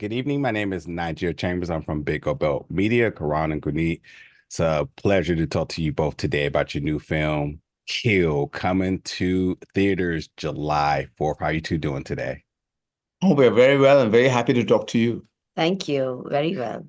Good evening. My name is Nigeria Chambers. I'm from Big O Belt Media, Karan and Guneet. It's a pleasure to talk to you both today about your new film, Kill, coming to theaters July 4th. How are you two doing today? Oh, we're very well and very happy to talk to you. Thank you. Very well.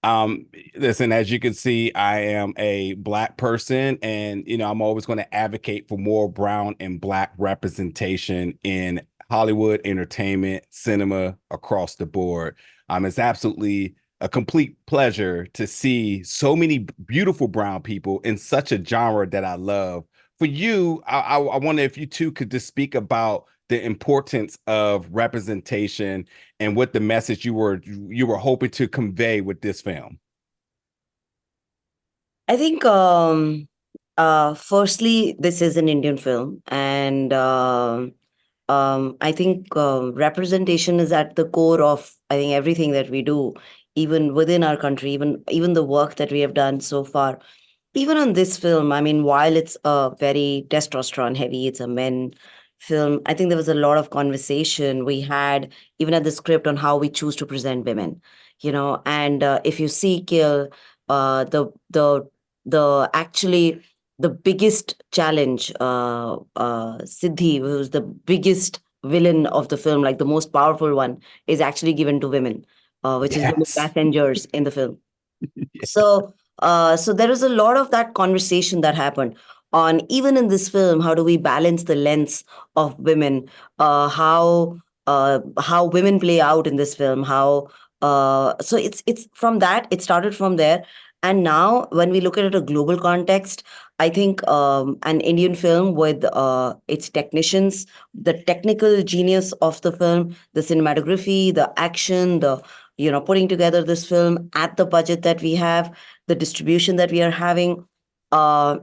Um, Listen, as you can see, I am a Black person, and I'm always going to advocate for more brown and Black representation in Hollywood, entertainment, cinema, across the board. It's absolutely a complete pleasure to see so many beautiful brown people in such a genre that I love. For you, I wonder if you two could just speak about the importance of representation and what the message you were hoping to convey with this film. I think, firstly, this is an Indian film, and I think representation is at the core of, I think, everything that we do, even within our country, even the work that we have done so far. Even on this film, I mean, while it's very testosterone heavy, it's a men film. I think there was a lot of conversation we had, even at the script, on how we choose to present women. And if you see Kill, the actually the biggest challenge, Siddhi, who's the biggest villain of the film, like the most powerful one, is actually given to women, which is women Yes. passengers in the film. So there is a lot of that conversation that happened on, even in this film, how do we balance the lens of women, how women play out in this film, how so it's from that, it started from there. And now when we look at it a global context, I think an Indian film with its technicians, the technical genius of the film, the cinematography, the action, the putting together this film at the budget that we have, the distribution that we are having,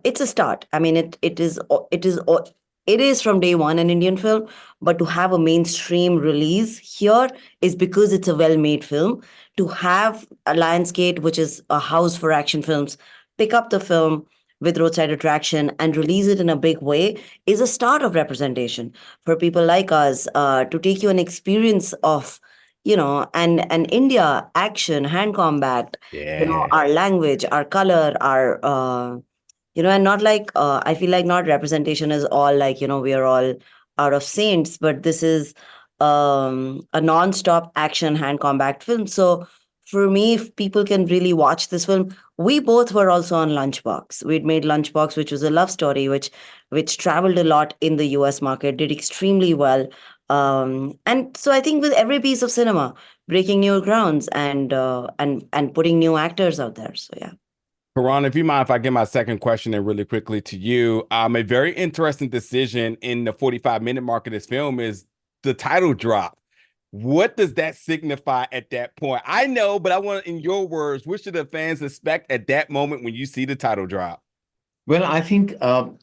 it's a start. I mean, it is from day one an Indian film, but to have a mainstream release here is because it's a well-made film. To have a Lionsgate, which is a house for action films, pick up the film with Roadside Attraction and release it in a big way is a start of representation for people like us, to take you an experience of and India action, hand combat, Yeah. our language, our color, our and not like, I feel like not representation is all like, we are all out of saints, but this is a non-stop action hand combat film. So for me, if people can really watch this film, we both were also on Lunchbox. We'd made Lunchbox, which was a love story, which traveled a lot in the US market, did extremely well. And so I think with every piece of cinema, breaking new grounds and putting new actors out there. So yeah. Karan, if you mind if I get my second question in really quickly to you, a very interesting decision in the 45-minute mark of this film is the title drop. What does that signify at that point? I know, but I want, in your words, what should the fans expect at that moment when you see the title drop? Well, I think, so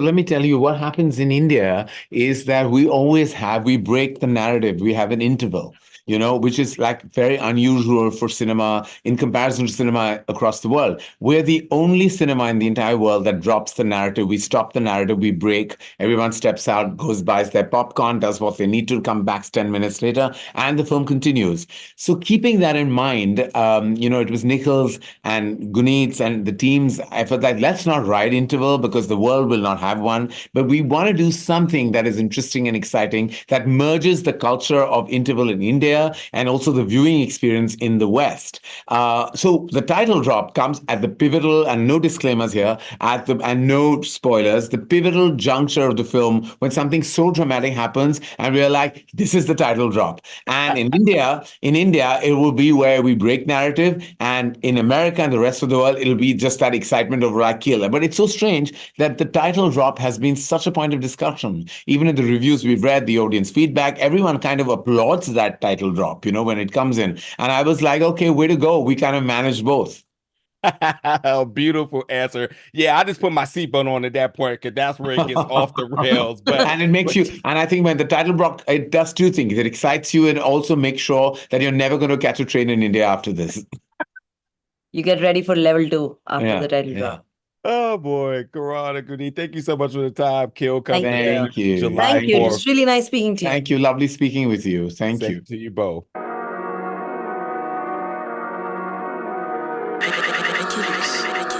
let me tell you what happens in India is that we break the narrative. We have an interval, which is like very unusual for cinema in comparison to cinema across the world. We're the only cinema in the entire world that drops the narrative. We stop the narrative, we break, everyone steps out, goes, buys their popcorn, does what they need to, come back 10 minutes later, and the film continues. So keeping that in mind, it was Nichols and Guneet's and the team's effort that let's not write interval because the world will not have one. But we want to do something that is interesting and exciting that merges the culture of interval in India and also the viewing experience in the West. So the title drop comes at the pivotal, and no disclaimers here, and no spoilers, the pivotal juncture of the film when something so dramatic happens and we're like, this is the title drop. And in India, it will be where we break narrative, and in America and the rest of the world, it'll be just that excitement of like killer. But it's so strange that the title drop has been such a point of discussion. Even in the reviews we've read, the audience feedback, everyone kind of applauds that title drop, when it comes in. And I was like, okay, way to go. We kind of managed both. Beautiful answer. Yeah, I just put my seatbelt on at that point because that's where it gets off the rails. And it makes you, and I think when the title block, it does two things. It excites you and also makes sure that you're never going to catch a train in India after this. You get ready for level 2 after the title Yeah. drop. Oh boy, Karan Johar, thank you so much for the time. Kill coming Thank you. July Thank you. 4th. It's really nice speaking to you. Thank you. Lovely speaking with you. Thank you. Same to you both. ridiculous.